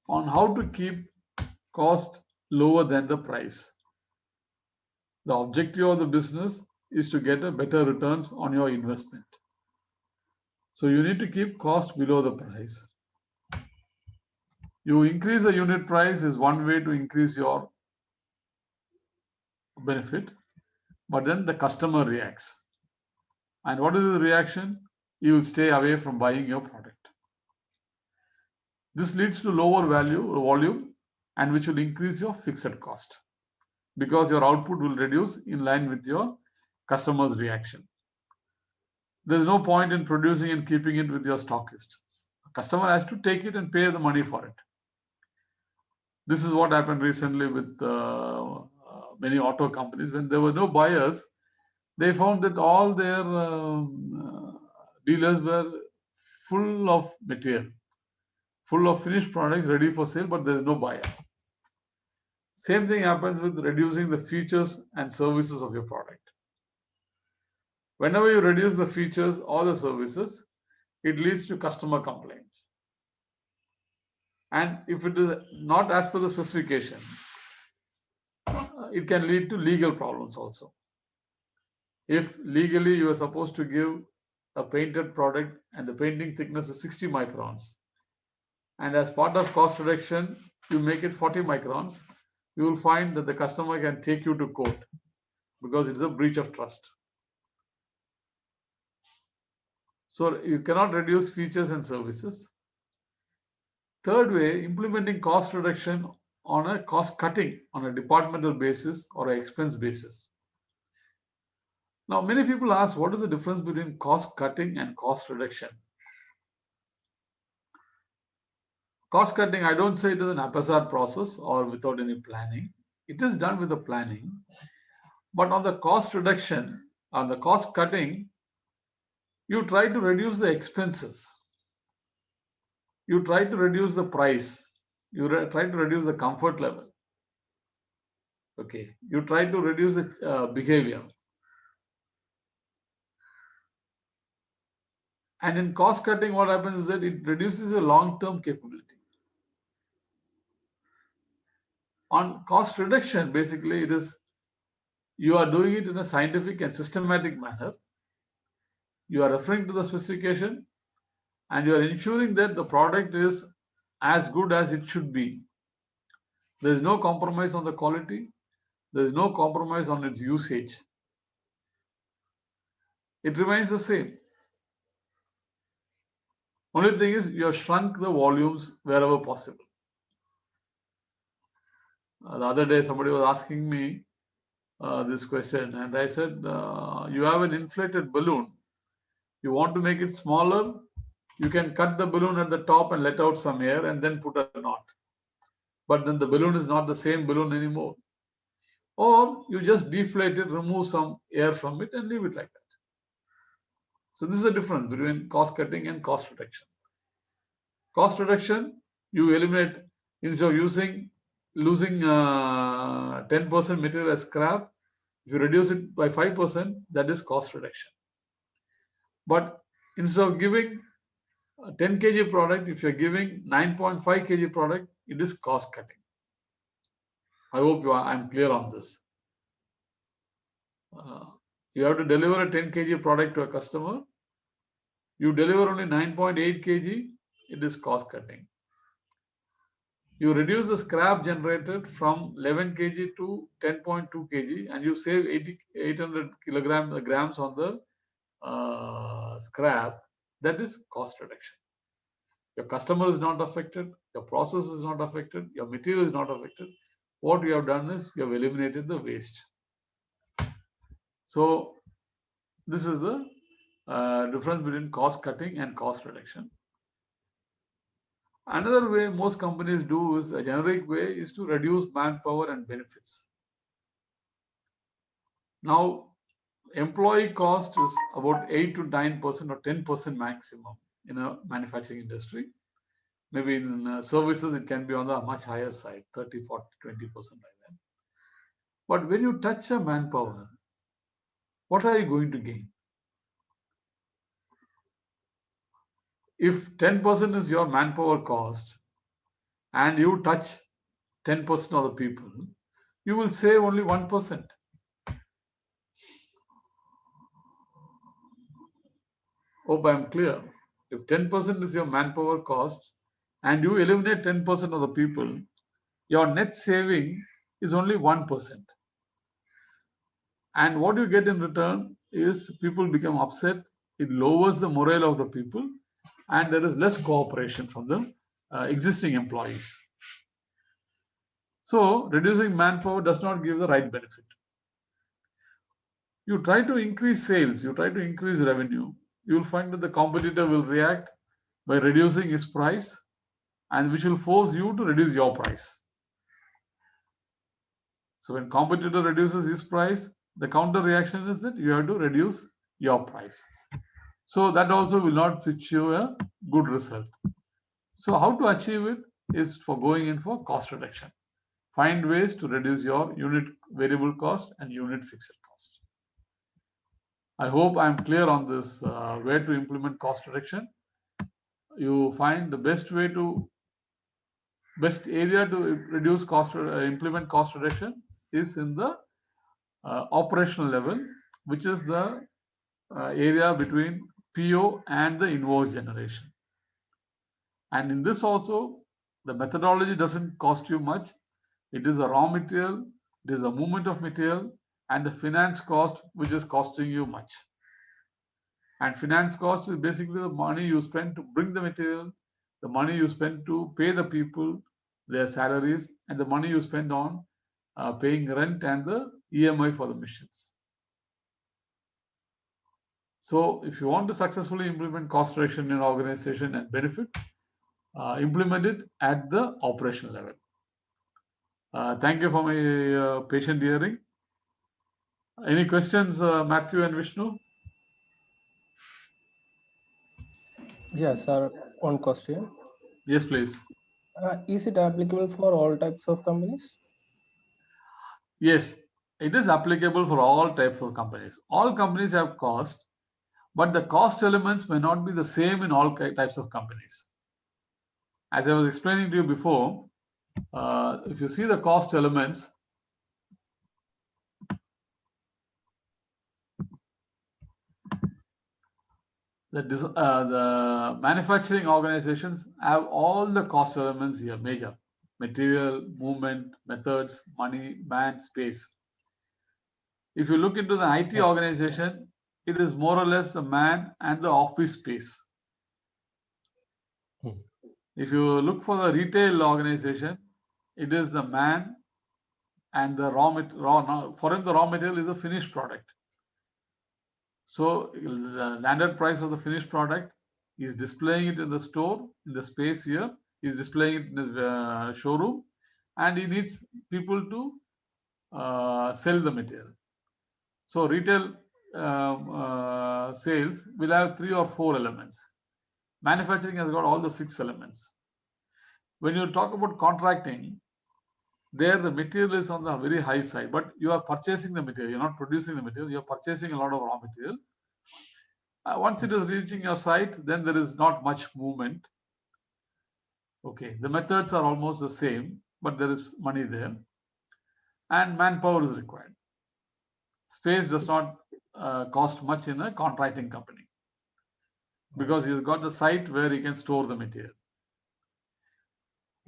on how to keep cost lower than the price. The objective of the business is to get a better returns on your investment. So you need to keep cost below the price. You increase the unit price is one way to increase your benefit, but then the customer reacts. And what is the reaction? You will stay away from buying your product. This leads to lower volume, and which will increase your fixed cost because your output will reduce in line with your customer's reaction. There's no point in producing and keeping it with your stockist. The customer has to take it and pay the money for it. This is what happened recently with many auto companies. When there were no buyers, they found that all their dealers were full of material, full of finished products ready for sale, but there is no buyer. Same thing happens with reducing the features and services of your product. Whenever you reduce the features or the services, it leads to customer complaints. And if it is not as per the specification, it can lead to legal problems also. If legally you are supposed to give a painted product and the painting thickness is 60 microns, and as part of cost reduction, you make it 40 microns, you will find that the customer can take you to court because it's a breach of trust. So you cannot reduce features and services. Third way, implementing cost reduction on a cost cutting on a departmental basis or an expense basis. Now, many people ask, what is the difference between cost cutting and cost reduction? Cost cutting, I don't say it is an haphazard process or without any planning. It is done with a planning. But on the cost reduction, on the cost cutting, you try to reduce the expenses. You try to reduce the price. You try to reduce the comfort level. Okay. You try to reduce the behavior. And in cost cutting, what happens is that it reduces your long-term capability. On cost reduction, basically, it is you are doing it in a scientific and systematic manner. You are referring to the specification and you are ensuring that the product is as good as it should be. There is no compromise on the quality. There is no compromise on its usage. It remains the same. Only thing is you have shrunk the volumes wherever possible. The other day somebody was asking me this question and I said, you have an inflated balloon. You want to make it smaller, you can cut the balloon at the top and let out some air and then put a knot. But then the balloon is not the same balloon anymore. Or you just deflate it, remove some air from it and leave it like that. So this is the difference between cost cutting and cost reduction. Cost reduction, you eliminate, instead of losing 10% material as scrap, if you reduce it by 5%, that is cost reduction. But instead of giving a 10 kg product, if you're giving 9.5 kg product, it is cost cutting. I hope I'm clear on this. You have to deliver a 10 kg product to a customer. You deliver only 9.8 kg, it is cost cutting. You reduce the scrap generated from 11 kg to 10.2 kg and you save 800 grams on the scrap. That is cost reduction. Your customer is not affected, your process is not affected, your material is not affected. What you have done is you have eliminated the waste. So this is the difference between cost cutting and cost reduction. Another way most companies do is a generic way is to reduce manpower and benefits. Now, employee cost is about 8 to 9% or 10% maximum in a manufacturing industry. Maybe in services, it can be on the much higher side, 30, 40, 20% like that. But when you touch a manpower, what are you going to gain? If 10% is your manpower cost and you touch 10% of the people, you will save only 1%. Hope I am clear. If 10% is your manpower cost and you eliminate 10% of the people, your net saving is only 1%. And what you get in return is people become upset. It lowers the morale of the people, and there is less cooperation from the existing employees. So reducing manpower does not give the right benefit. You try to increase sales, you try to increase revenue, you will find that the competitor will react by reducing his price, and which will force you to reduce your price. So when competitor reduces his price, the counter reaction is that you have to reduce your price. So that also will not fetch you a good result. So how to achieve it is for going in for cost reduction. Find ways to reduce your unit variable cost and unit fixed cost. I hope I'm clear on this, where to implement cost reduction. You find the best area to reduce cost, implement cost reduction is in the operational level, which is the area between PO and the invoice generation. And in this also, the methodology doesn't cost you much. It is a raw material, it is a movement of material, and the finance cost, which is costing you much. And finance cost is basically the money you spend to bring the material, the money you spend to pay the people their salaries, and the money you spend on paying rent and the EMI for the machines. So if you want to successfully implement cost reduction in organization and benefit, implement it at the operational level. Thank you for my patient hearing. Any questions, Matthew and Vishnu? Yes, sir. One question. Yes, please. Is it applicable for all types of companies? Yes, it is applicable for all types of companies. All companies have cost, but the cost elements may not be the same in all types of companies. As I was explaining to you before, if you see the cost elements, the manufacturing organizations have all the cost elements here, major: material, movement, methods, money, man, space. If you look into the IT organization, it is more or less the man and the office space. If you look for the retail organization, it is the man and the for him the raw material is a finished product. So the landed price of the finished product, he is displaying it in the store, in the space here, he is displaying it in his showroom, and he needs people to sell the material. So retail sales will have 3 or 4 elements. Manufacturing has got all the 6 elements. When you talk about contracting, there the material is on the very high side, but you are purchasing the material, you're not producing the material, you're purchasing a lot of raw material. Once it is reaching your site, then there is not much movement. Okay, the methods are almost the same, but there is money there, and manpower is required. Space does not cost much in a contracting company because he's got the site where he can store the material.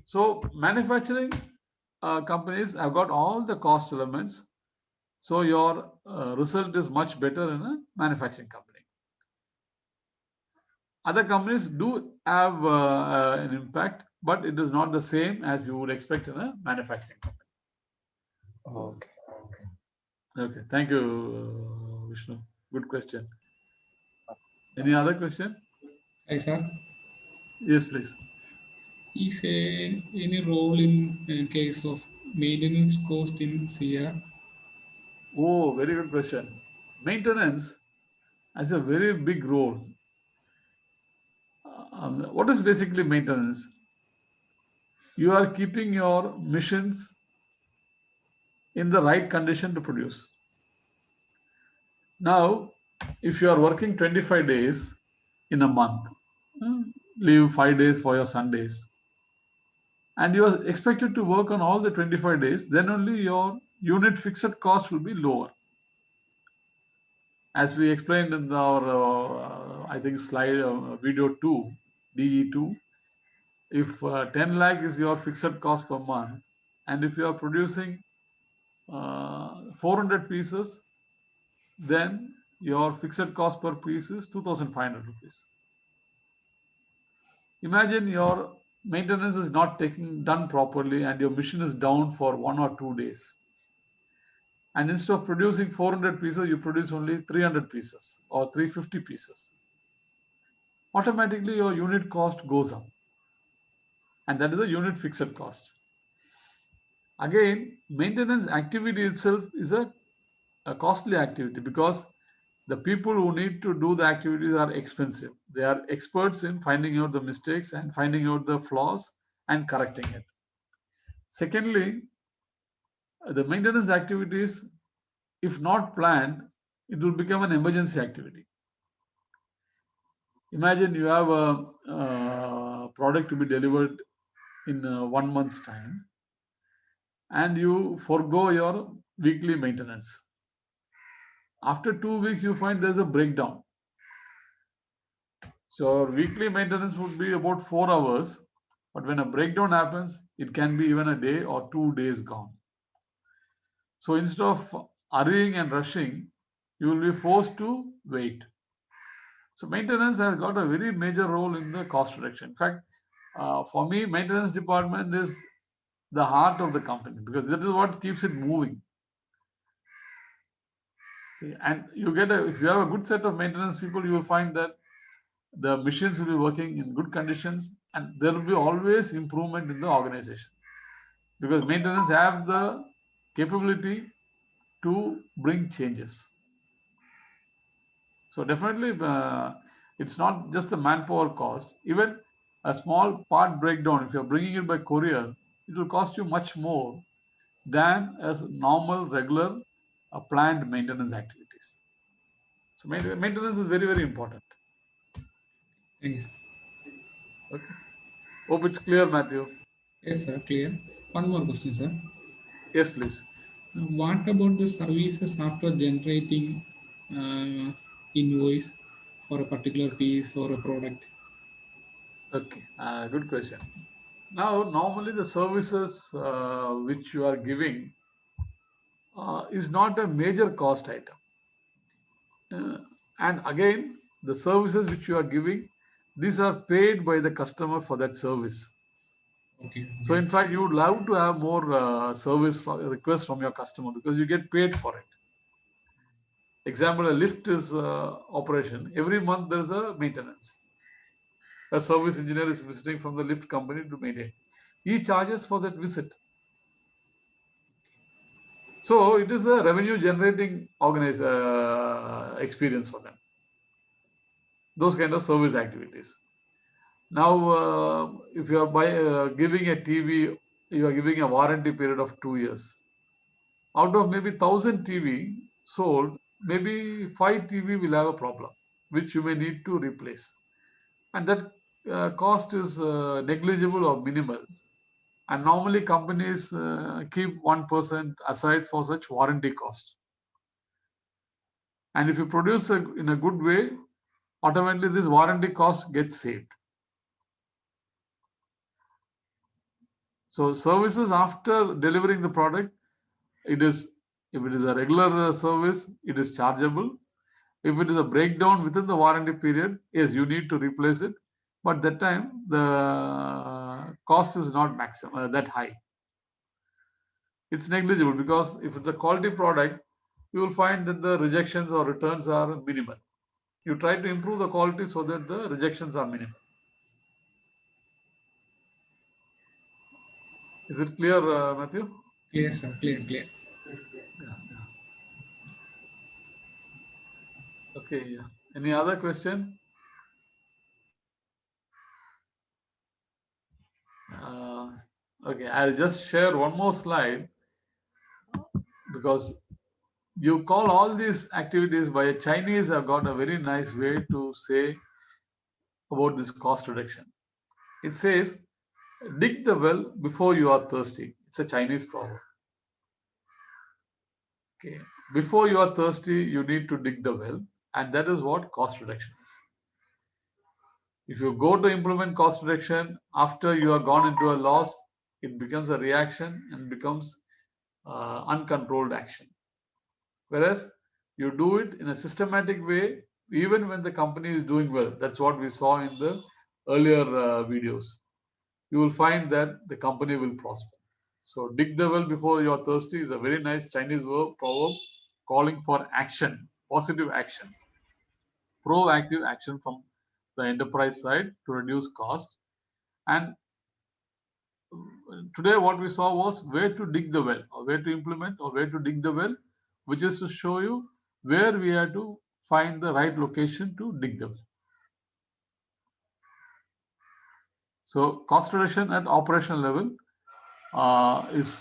So manufacturing companies have got all the cost elements, so your result is much better in a manufacturing company. Other companies do have an impact, but it is not the same as you would expect in a manufacturing company. Okay. Okay, thank you, Vishnu. Good question. Any other question? Hi, sir. Yes, please. Is any role in case of maintenance cost in CR? Oh, very good question. Maintenance has a very big role. What is basically maintenance? You are keeping your machines in the right condition to produce. Now, if you are working 25 days in a month, leave 5 days for your Sundays. and you are expected to work on all the 25 days, then only your unit fixed cost will be lower. As we explained in our, I think, slide video 2, DE2, if 10 lakh is your fixed cost per month, and if you are producing 400 pieces, then your fixed cost per piece is 2,500 rupees. Imagine your maintenance is not done properly and your machine is down for 1 or 2 days. And instead of producing 400 pieces, you produce only 300 pieces or 350 pieces. Automatically, your unit cost goes up. And that is the unit fixed cost. Again, maintenance activity itself is a costly activity because the people who need to do the activities are expensive. They are experts in finding out the mistakes and finding out the flaws and correcting it. Secondly, the maintenance activities, if not planned, it will become an emergency activity. Imagine you have a product to be delivered in 1 month's time and you forego your weekly maintenance. After 2 weeks, you find there's a breakdown. So weekly maintenance would be about 4 hours, but when a breakdown happens, it can be even a day or 2 days gone. So instead of hurrying and rushing, you will be forced to wait. So maintenance has got a very major role in the cost reduction. In fact, for me, maintenance department is the heart of the company because that is what keeps it moving. And if you have a good set of maintenance people, you will find that the machines will be working in good conditions and there will be always improvement in the organization because maintenance have the capability to bring changes. So definitely it's not just the manpower cost. Even a small part breakdown, if you're bringing it by courier, it will cost you much more than a normal, regular, planned maintenance activities. So maintenance is very, very important. Thank you, sir. Okay. Hope it's clear, Matthew. Yes, sir, clear. One more question, sir. Yes, please. What about the services after generating invoice for a particular piece or a product? Okay, good question. Now, normally the services which you are giving is not a major cost item. And again, the services which you are giving, these are paid by the customer for that service. Okay. So in fact, you would love to have more service requests from your customer because you get paid for it. Example, a lift is operation. Every month there's a maintenance. A service engineer is visiting from the lift company to maintain. He charges for that visit. So it is a revenue generating experience for them. Those kind of service activities. Now, if you are giving a TV, you are giving a warranty period of 2 years. Out of maybe 1,000 TV sold, maybe 5 TV will have a problem, which you may need to replace. And that cost is negligible or minimal. And normally companies keep 1% aside for such warranty cost. And if you produce in a good way, automatically this warranty cost gets saved. So services after delivering the product, if it is a regular service, it is chargeable. If it is a breakdown within the warranty period, yes, you need to replace it. But that time the cost is not maximum that high. It's negligible because if it's a quality product, you will find that the rejections or returns are minimal. You try to improve the quality so that the rejections are minimal. Is it clear, Matthew? Clear, sir. Clear. Yeah. Okay. Yeah. Any other question? Okay, I'll just share one more slide because you call all these activities by Chinese have got a very nice way to say about this cost reduction. It says dig the well before you are thirsty. It's a Chinese proverb. Okay. Before you are thirsty, you need to dig the well, and that is what cost reduction is. If you go to implement cost reduction after you have gone into a loss, it becomes a reaction and becomes uncontrolled action. Whereas you do it in a systematic way, even when the company is doing well. That's what we saw in the earlier videos. You will find that the company will prosper. So dig the well before you are thirsty is a very nice Chinese proverb calling for action, positive action, proactive action from the enterprise side to reduce cost. And today what we saw was where to dig the well, or where to implement, or where to dig the well, which is to show you where we have to find the right location to dig the well. So cost reduction at operational level is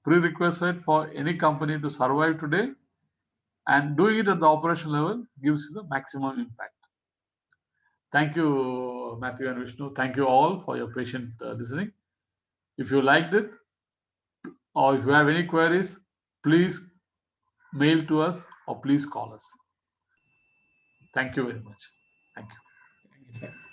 prerequisite for any company to survive today, and doing it at the operational level gives you the maximum impact. Thank you, Matthew and Vishnu. Thank you all for your patient listening. If you liked it, or if you have any queries, please mail to us or please call us. Thank you very much. Thank you. Thank you, sir.